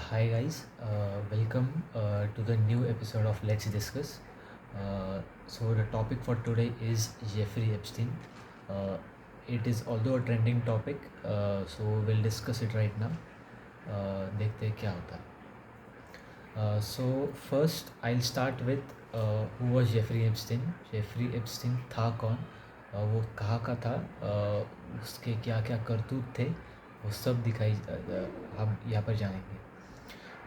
Hi guys, welcome to the new episode of Let's Discuss. So the topic for today is Jeffrey Epstein. Uh, it is although a trending topic, so we'll discuss it right now. देखते हैं क्या होता है. So first I'll start with who was Jeffrey Epstein. Jeffrey Epstein था कौन, वो कहाँ का था, उसके क्या क्या करतूत थे, वो सब हम यहाँ पर जानेंगे.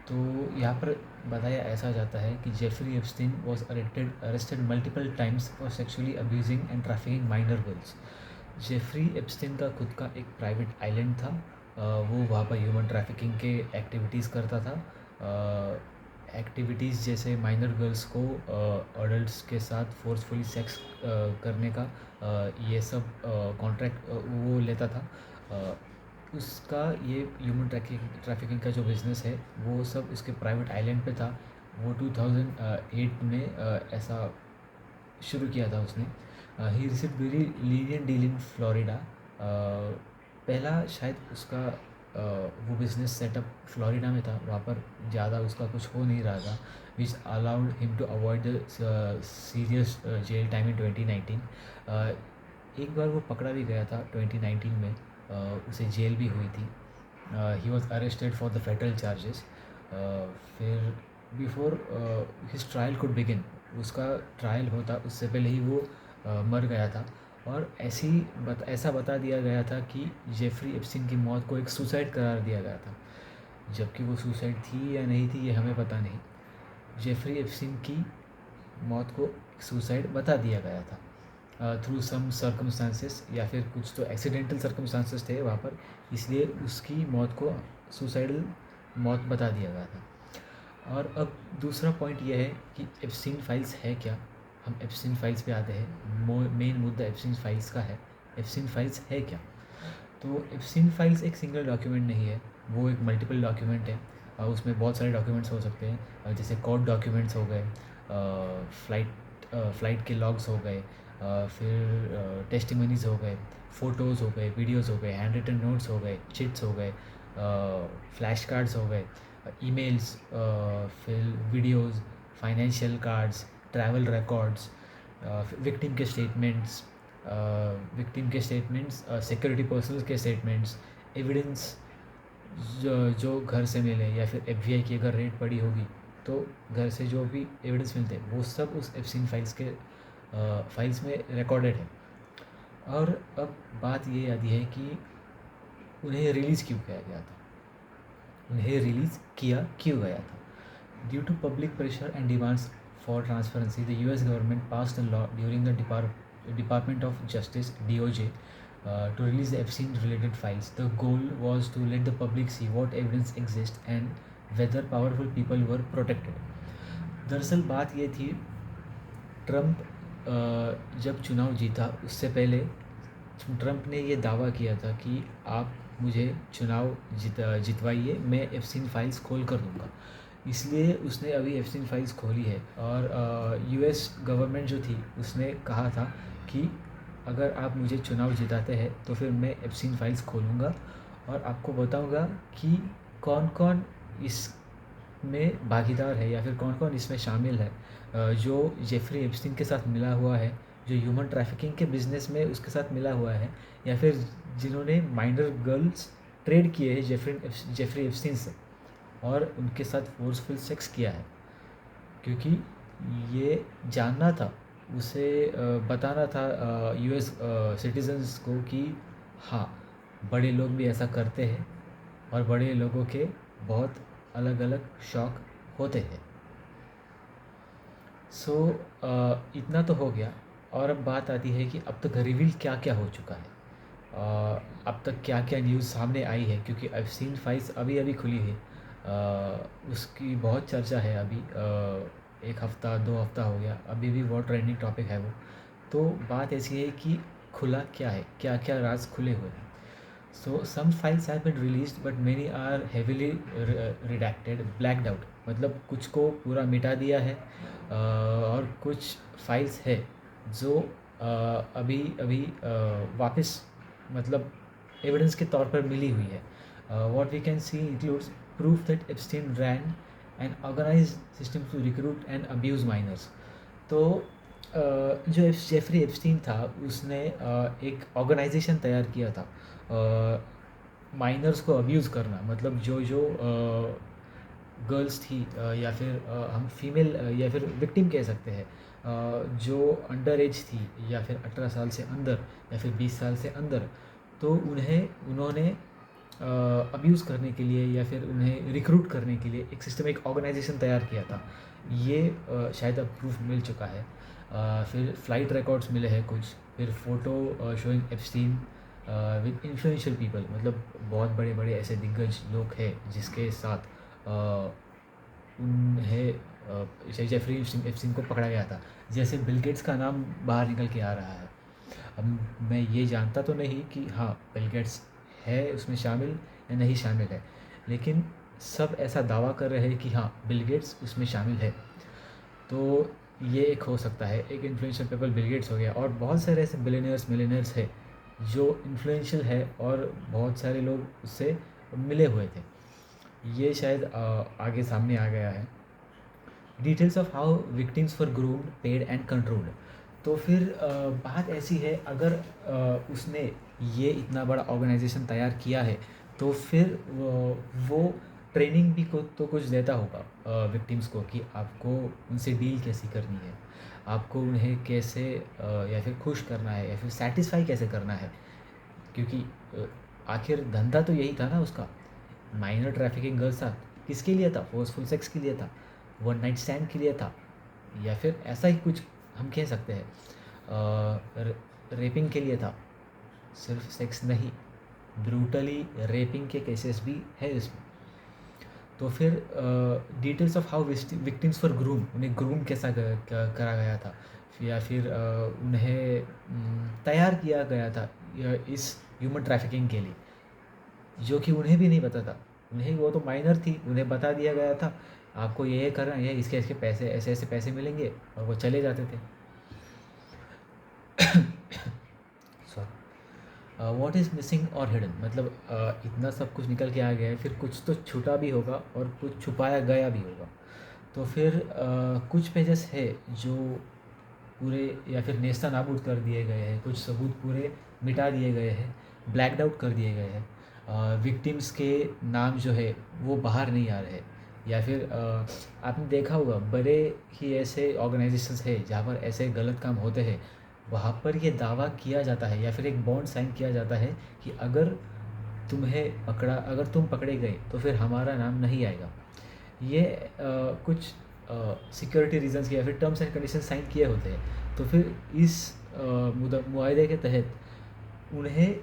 तो यहाँ पर बताया ऐसा जाता है कि Jeffrey Epstein was arrested multiple times for sexually abusing and trafficking minor girls. Jeffrey Epstein का खुद का एक प्राइवेट आइलैंड था. वो वहाँ पर ह्यूमन ट्रैफिकिंग के एक्टिविटीज़ करता था. एक्टिविटीज़ जैसे माइनर गर्ल्स को अडल्ट्स के साथ फोर्सफुली सेक्स करने का ये सब कॉन्ट्रैक्ट वो लेता था. उसका ये ह्यूमन ट्रैफिकिंग का जो बिज़नेस है वो सब इसके प्राइवेट आइलैंड पे था. वो 2008 में ऐसा शुरू किया था उसने. He receive very lenient deal in Florida. पहला शायद उसका वो बिज़नेस सेटअप फ्लोरिडा में था. वहाँ पर ज़्यादा उसका कुछ हो नहीं रहा था, which allowed him to avoid the serious jail time in 2019. एक बार वो पकड़ा भी गया था 2019 में. उसे जेल भी हुई थी. He was arrested for the federal charges. फिर before his trial could begin, उसका ट्रायल होता उससे पहले ही वो मर गया था. और ऐसा बता दिया गया था कि जेफरी एप्स्टीन की मौत को एक सुसाइड करार दिया गया था, जबकि वो सुसाइड थी या नहीं थी ये हमें पता नहीं. जेफरी एप्स्टीन की मौत को सुसाइड बता दिया गया था थ्रू सम सर्कमस्टांसेस, या फिर कुछ तो एक्सीडेंटल सर्कमस्टांसेस थे वहाँ पर, इसलिए उसकी मौत को सुसाइडल मौत बता दिया गया था. और अब दूसरा पॉइंट यह है कि एप्स्टीन फाइल्स है क्या. हम एप्स्टीन फाइल्स पे आते हैं. मेन मुद्दा एप्स्टीन फाइल्स का है. एप्स्टीन फाइल्स है क्या. तो एप्स्टीन फाइल्स एक सिंगल डॉक्यूमेंट नहीं है, वो एक मल्टीपल डॉक्यूमेंट है. उसमें बहुत सारे डॉक्यूमेंट्स हो सकते हैं, जैसे कोर्ट डॉक्यूमेंट्स हो गए, फ़्लाइट के लॉग्स हो गए, फिर टेस्टिमनीज़ हो गए, फ़ोटोज़ हो गए, वीडियोज़ हो गए, हैंड रिटन नोट्स हो गए, चिट्स हो गए, फ्लैश कार्ड्स हो गए, ईमेल्स, फिर videos, financial cards, travel records, victim के स्टेटमेंट्स, सिक्योरिटी पर्सनल के स्टेटमेंट्स, एविडेंस जो घर से मिले, या फिर एफबीआई की अगर रेड पड़ी होगी तो घर से जो भी एविडेंस मिलते हैं वो सब उस एप्स्टीन फाइल्स में रिकॉर्डेड है. और अब बात ये आती है कि उन्हें रिलीज़ क्यों किया गया था. उन्हें रिलीज़ किया क्यों गया था. Due to public pressure and demands for transparency, the US government passed a law during the Department of Justice (DOJ) to release the Epstein-related files. The goal was to let the public see what evidence exists and whether powerful people were protected. दरअसल बात ये थी, Trump जब चुनाव जीता उससे पहले Trump ने ये दावा किया था कि आप मुझे चुनाव जितवाइए, मैं एप्स्टीन फाइल्स खोल कर दूंगा. इसलिए उसने अभी एप्स्टीन फाइल्स खोली है. और यूएस गवर्नमेंट जो थी उसने कहा था कि अगर आप मुझे चुनाव जिताते हैं तो फिर मैं एप्स्टीन फाइल्स खोलूँगा और आपको बताऊँगा कि कौन कौन इसमें भागीदार है, या फिर कौन कौन इसमें शामिल है, जो जेफरी एप्स्टीन के साथ मिला हुआ है, जो ह्यूमन ट्रैफिकिंग के बिज़नेस में उसके साथ मिला हुआ है, या फिर जिन्होंने माइनर गर्ल्स ट्रेड किए हैं जेफरी एप्स्टीन से और उनके साथ फोर्सफुल सेक्स किया है. क्योंकि ये जानना था उसे, बताना था यूएस सिटीजन्स को कि हाँ, बड़े लोग भी ऐसा करते हैं और बड़े लोगों के बहुत अलग अलग शौक़ होते हैं. सो इतना तो हो गया. और अब बात आती है कि अब तक रिवील क्या क्या हो चुका है, अब तक क्या क्या न्यूज़ सामने आई है, क्योंकि एप्स्टीन फाइल्स अभी अभी खुली है. उसकी बहुत चर्चा है अभी. एक हफ़्ता 2 हफ़्ता हो गया, अभी भी बहुत ट्रेंडिंग टॉपिक है वो. तो बात ऐसी है कि खुला क्या है, क्या क्या राज खुले हुए हैं. So some files have been released but many are heavily redacted, blacked out. मतलब कुछ को पूरा मिटा दिया है, और कुछ फाइल्स है जो अभी अभी वापस, मतलब एविडेंस के तौर पर मिली हुई है. What we can see includes proof that Epstein ran an organized system to recruit and abuse minors. तो जो जेफरी एप्स्टीन था उसने एक ऑर्गेनाइजेशन तैयार किया था माइनर्स को अब्यूज़ करना, मतलब जो जो गर्ल्स थी या फिर हम फीमेल या फिर विक्टिम कह सकते हैं, जो अंडर एज थी या फिर 18 साल से अंदर या फिर 20 साल से अंदर, तो उन्होंने अब्यूज़ करने के लिए या फिर उन्हें रिक्रूट करने के लिए एक सिस्टम, एक ऑर्गेनाइजेशन तैयार किया था। ये शायद अब प्रूफ मिल चुका है। फिर फ़्लाइट रिकॉर्ड्स मिले हैं कुछ, फिर photo showing Epstein with influential people, मतलब बहुत बड़े बड़े ऐसे दिग्गज लोग हैं जिसके साथ उन्हें जेफरी एप्स्टीन को पकड़ा गया था। जैसे बिल गेट्स का नाम बाहर निकल के आ रहा है। अब मैं ये जानता तो नहीं कि हाँ बिल गेट्स है उसमें शामिल या नहीं शामिल है, लेकिन सब ऐसा दावा कर रहे हैं कि हाँ बिल गेट्स उसमें शामिल है। तो ये एक हो सकता है, एक इन्फ्लुएंशियल पीपल बिल गेट्स हो गया, और बहुत सारे ऐसे बिलियनर्स मिलियनर्स है जो इन्फ्लुएंशियल है और बहुत सारे लोग उससे मिले हुए थे। ये शायद आगे सामने आ गया है। Details of how victims for groomed, paid and controlled. तो फिर बात ऐसी है, अगर उसने ये इतना बड़ा ऑर्गेनाइजेशन तैयार किया है तो फिर वो ट्रेनिंग भी को तो कुछ देता होगा विक्टिम्स को कि आपको उनसे डील कैसी करनी है, आपको उन्हें कैसे या फिर खुश करना है या फिर सेटिस्फाई कैसे करना है, क्योंकि आखिर धंधा तो यही था ना उसका। माइनर ट्रैफिकिंग गर्ल्स था, किसके लिए था? फोर्सफुल सेक्स के लिए था, वन नाइट स्टैंड के लिए था, या फिर ऐसा ही कुछ हम कह सकते हैं। रेपिंग के लिए था, सिर्फ सेक्स नहीं, ब्रूटली रेपिंग के केसेस भी है इसमें। तो फिर details of how victims for groom, उन्हें ग्रूम कैसा करा गया था या फिर उन्हें तैयार किया गया था इस ह्यूमन ट्रैफिकिंग के लिए, जो कि उन्हें भी नहीं पता था। उन्हें, वो तो माइनर थी, उन्हें बता दिया गया था आपको ये करना है, इसके इसके पैसे ऐसे ऐसे पैसे मिलेंगे, और वो चले जाते थे। सॉरी। व्हाट इज़ मिसिंग और हिडन, मतलब इतना सब कुछ निकल के आ गया है, फिर कुछ तो छूटा भी होगा और कुछ छुपाया गया भी होगा। तो फिर कुछ पेजेस है जो पूरे या फिर नेस्ता नाबूद कर दिए गए हैं, कुछ सबूत पूरे मिटा दिए गए हैं, ब्लैकड आउट कर दिए गए हैं। विक्टिम्स के नाम जो है वो बाहर नहीं आ रहे, या फिर आपने देखा होगा बड़े ही ऐसे ऑर्गेनाइजेशंस है जहाँ पर ऐसे गलत काम होते हैं, वहाँ पर ये दावा किया जाता है या फिर एक बॉन्ड साइन किया जाता है कि अगर तुम पकड़े गए तो फिर हमारा नाम नहीं आएगा। ये कुछ सिक्योरिटी रीजंस के या फिर टर्म्स एंड कंडीशन साइन किए होते हैं। तो फिर इस मुआहदे के तहत उन्हें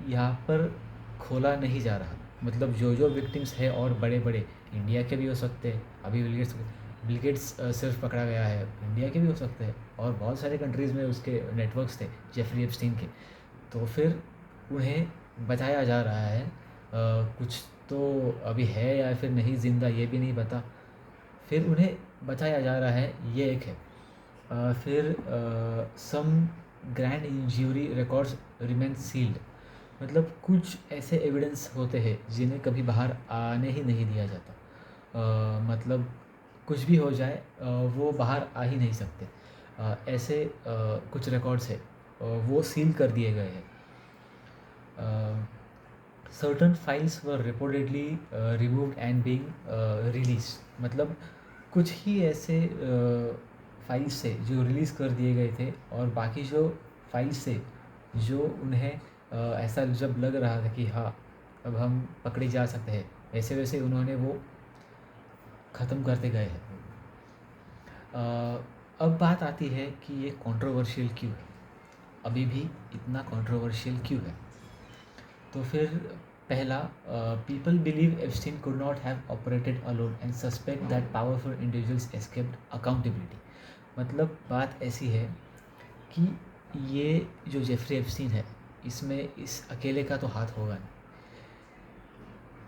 यहाँ पर खोला नहीं जा रहा, मतलब जो जो विक्टिम्स है और बड़े बड़े इंडिया के भी हो सकते हैं, अभी बिल गेट्स सिर्फ पकड़ा गया है, इंडिया के भी हो सकते हैं, और बहुत सारे कंट्रीज़ में उसके नेटवर्क्स थे जेफरी एप्स्टीन के। तो फिर उन्हें बचाया जा रहा है, कुछ तो अभी है या फिर नहीं ज़िंदा ये भी नहीं पता, फिर उन्हें बचाया जा रहा है, ये एक है। फिर some grand injury records remain sealed, मतलब कुछ ऐसे एविडेंस होते हैं जिन्हें कभी बाहर आने ही नहीं दिया जाता। मतलब कुछ भी हो जाए वो बाहर आ ही नहीं सकते। ऐसे कुछ रिकॉर्ड्स है वो सील कर दिए गए हैं। Certain files were reportedly removed and being release, मतलब कुछ ही ऐसे फाइल्स थे जो रिलीज़ कर दिए गए थे, और बाकी जो फाइल्स थे जो उन्हें ऐसा जब लग रहा था कि हाँ अब हम पकड़े जा सकते हैं, वैसे वैसे उन्होंने वो ख़त्म करते गए हैं। अब बात आती है कि ये कंट्रोवर्शियल क्यों है, अभी भी इतना कंट्रोवर्शियल क्यों है। तो फिर पहला, people believe Epstein could not have operated alone and suspect that powerful individuals escaped accountability. मतलब बात ऐसी है कि ये जो जेफरी एप्स्टीन है, इसमें इस अकेले का तो हाथ होगा नहीं,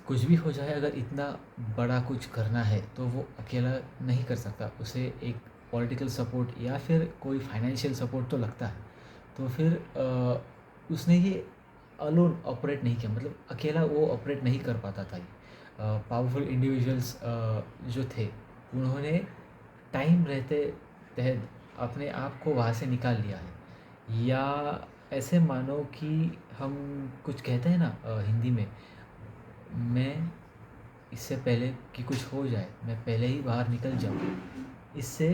कुछ भी हो जाए, अगर इतना बड़ा कुछ करना है तो वो अकेला नहीं कर सकता, उसे एक पॉलिटिकल सपोर्ट या फिर कोई फाइनेंशियल सपोर्ट तो लगता है। तो फिर उसने ये अलोन ऑपरेट नहीं किया, मतलब अकेला वो ऑपरेट नहीं कर पाता था ये। पावरफुल इंडिविजुअल्स जो थे, उन्होंने टाइम रहते तहत अपने आप को वहाँ से निकाल लिया है। या ऐसे मानो कि हम कुछ कहते हैं ना हिंदी में, मैं इससे पहले कि कुछ हो जाए मैं पहले ही बाहर निकल जाऊँ, इससे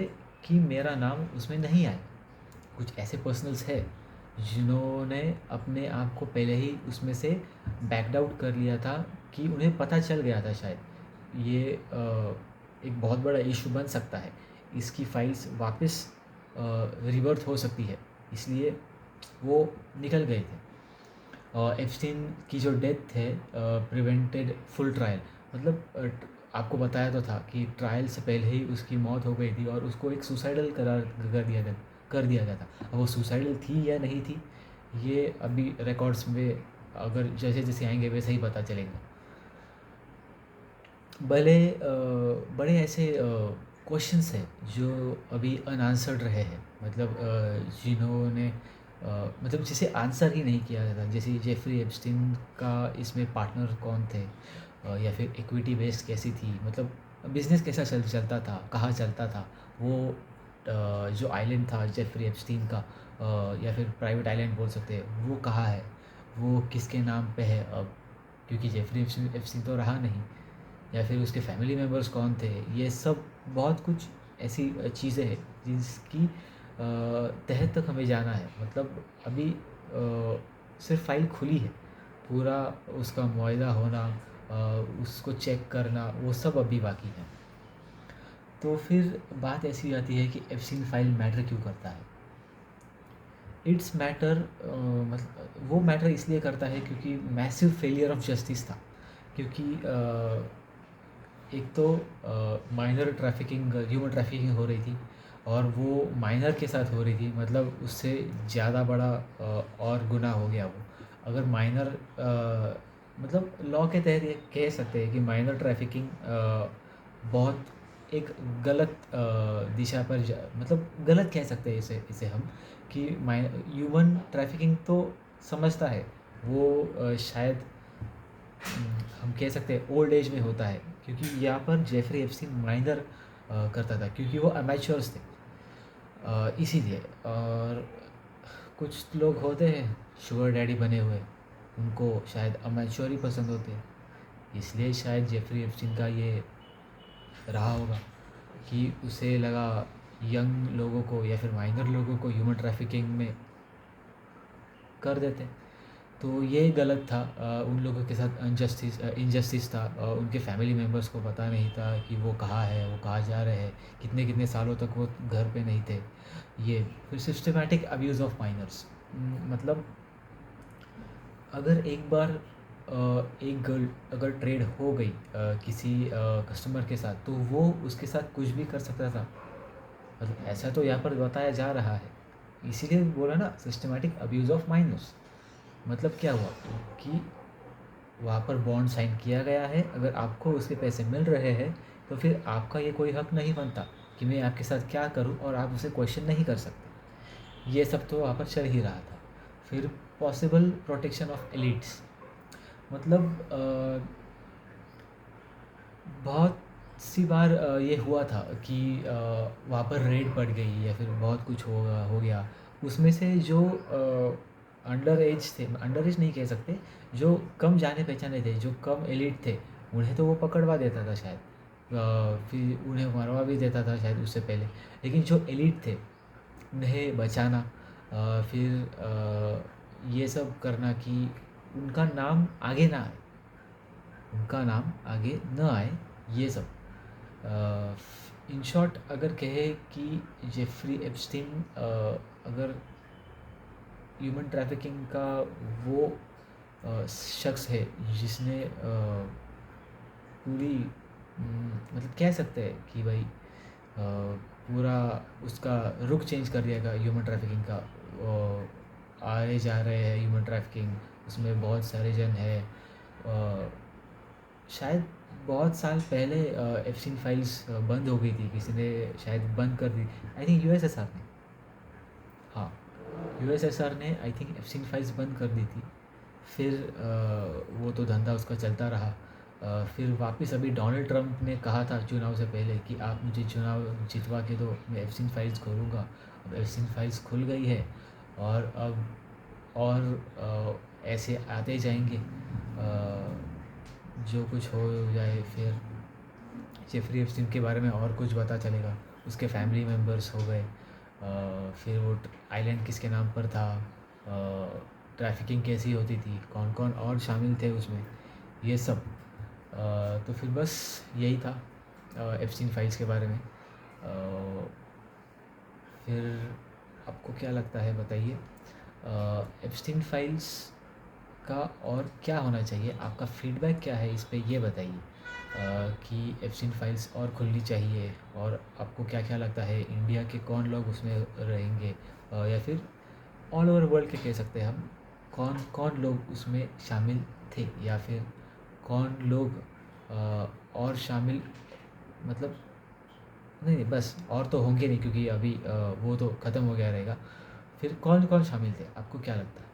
कि मेरा नाम उसमें नहीं आए। कुछ ऐसे पर्सनल्स है जिन्होंने अपने आप को पहले ही उसमें से बैकड आउट कर लिया था, कि उन्हें पता चल गया था शायद ये एक बहुत बड़ा इशू बन सकता है, इसकी फाइल्स वापस रिवर्थ हो सकती है, इसलिए वो निकल गए थे। एप्स्टीन की जो डेथ है प्रिवेंटेड फुल ट्रायल, मतलब आपको बताया तो था कि ट्रायल से पहले ही उसकी मौत हो गई थी और उसको एक सुसाइडल करार कर दिया गया था। अब वो सुसाइडल थी या नहीं थी, ये अभी रिकॉर्ड्स में अगर जैसे जैसे आएंगे वैसे ही पता चलेगा। भले बड़े ऐसे क्वेश्चंस हैं जो अभी अनआंसर्ड रहे हैं, मतलब जिन्होंने मतलब जिसे आंसर ही नहीं किया जाता, जैसे जेफरी एप्स्टीन का इसमें पार्टनर कौन थे, या फिर इक्विटी बेस्ड कैसी थी, मतलब बिजनेस कैसा चलता था, कहाँ चलता था वो, जो आइलैंड था जेफरी एप्स्टीन का, या फिर प्राइवेट आइलैंड बोल सकते हैं, वो कहाँ है, वो किसके नाम पे है अब, क्योंकि जेफरी एप्स्टीन तो रहा नहीं, या फिर उसके फैमिली मेम्बर्स कौन थे, ये सब बहुत कुछ ऐसी चीज़ें हैं जिसकी तह तक हमें जाना है। मतलब अभी सिर्फ फाइल खुली है, पूरा उसका मुआयदा होना, उसको चेक करना, वो सब अभी बाकी है। तो फिर बात ऐसी आती है कि एप्स्टीन फाइल मैटर क्यों करता है। इट्स मैटर, मतलब वो मैटर इसलिए करता है क्योंकि मैसिव फेलियर ऑफ जस्टिस था, क्योंकि एक तो माइनर ट्रैफिकिंग, ह्यूमन ट्रैफिकिंग हो रही थी, और वो माइनर के साथ हो रही थी, मतलब उससे ज़्यादा बड़ा और गुनाह हो गया वो। अगर माइनर मतलब लॉ के तहत ये कह सकते हैं कि माइनर ट्रैफिकिंग बहुत एक गलत दिशा पर मतलब गलत कह सकते हैं इसे इसे हम, कि ह्यूमन ट्रैफिकिंग तो समझता है वो, शायद हम कह सकते हैं ओल्ड एज में होता है, क्योंकि यहाँ पर जेफरी एप्स्टीन माइनर करता था, क्योंकि वो अमेच्योर्स थे, इसीलिए। और कुछ लोग होते हैं शुगर डैडी बने हुए, उनको शायद अमेच्योर ही पसंद होते हैं, इसलिए शायद जेफरी एप्स्टीन का ये रहा होगा कि उसे लगा यंग लोगों को या फिर माइनर लोगों को ह्यूमन ट्रैफिकिंग में कर देते। तो ये गलत था, उन लोगों के साथ इनजस्टिस था, उनके फैमिली मेम्बर्स को पता नहीं था कि वो कहाँ है, वो कहाँ जा रहे हैं, कितने कितने सालों तक वो घर पे नहीं थे। ये फिर सिस्टमैटिक अब्यूज़ ऑफ माइनर्स, मतलब अगर एक बार एक गर्ल अगर ट्रेड हो गई किसी कस्टमर के साथ, तो वो उसके साथ कुछ भी कर सकता था, मतलब ऐसा तो यहाँ पर बताया जा रहा है, इसीलिए बोला ना सिस्टमैटिक अब्यूज़ ऑफ माइनर्स। मतलब क्या हुआ कि वहाँ पर बॉन्ड साइन किया गया है, अगर आपको उसके पैसे मिल रहे हैं तो फिर आपका ये कोई हक नहीं बनता कि मैं आपके साथ क्या करूँ, और आप उसे क्वेश्चन नहीं कर सकते। ये सब तो वहाँ पर चल ही रहा था। फिर पॉसिबल प्रोटेक्शन ऑफ एलिट्स, मतलब बहुत सी बार ये हुआ था कि वहाँ पर रेड पड़ गई या फिर बहुत कुछ हो गया, उसमें से जो अंडर एज थे, अंडर एज नहीं कह सकते, जो कम जाने पहचाने थे, जो कम एलिट थे, उन्हें तो वो पकड़वा देता था शायद, फिर उन्हें मरवा भी देता था शायद उससे पहले, लेकिन जो एलिट थे उन्हें बचाना, फिर ये सब करना कि उनका नाम आगे ना आए, उनका नाम आगे न आए, ये सब। इन शॉर्ट अगर कहे कि जेफरी एप्स्टीन अगर ह्यूमन ट्रैफिकिंग का वो शख्स है जिसने पूरी मतलब कह सकते हैं कि भाई पूरा उसका रुख चेंज कर दिया ह्यूमन ट्रैफिकिंग का, आए जा रहे हैं ह्यूमन ट्रैफिकिंग, उसमें बहुत सारे जन है, शायद बहुत साल पहले एप्स्टीन फाइल्स बंद हो गई थी, किसी ने शायद बंद कर दी, आई थिंक यूएसएसआर ने, हाँ यूएसएसआर ने आई थिंक एप्स्टीन फाइल्स बंद कर दी थी। फिर वो तो धंधा उसका चलता रहा, फिर वापस अभी डोनाल्ड ट्रंप ने कहा था चुनाव से पहले कि आप मुझे चुनाव जितवा के दो, मैं एप्स्टीन फाइल्स खोलूँगा। अब एप्स्टीन फाइल्स खुल गई है और अब और ऐसे आते जाएंगे, जो कुछ हो जाए। फिर जेफरी एप्स्टीन के बारे में और कुछ पता चलेगा, उसके फैमिली मेम्बर्स हो गए, फिर वो आइलैंड किसके नाम पर था, ट्रैफिकिंग कैसी होती थी, कौन कौन और शामिल थे उसमें, ये सब। तो फिर बस यही था एप्स्टीन फाइल्स के बारे में। फिर आपको क्या लगता है बताइए, एप्स्टीन फाइल्स का और क्या होना चाहिए, आपका फीडबैक क्या है इस पे, ये बताइए। कि एप्स्टीन फाइल्स और खुलनी चाहिए, और आपको क्या क्या लगता है इंडिया के कौन लोग उसमें रहेंगे, या फिर ऑल ओवर वर्ल्ड के कह सकते हैं हम, कौन कौन लोग उसमें शामिल थे, या फिर कौन लोग और शामिल, मतलब नहीं नहीं बस, और तो होंगे नहीं क्योंकि अभी वो तो ख़त्म हो गया रहेगा। फिर कौन कौन शामिल थे, आपको क्या लगता है?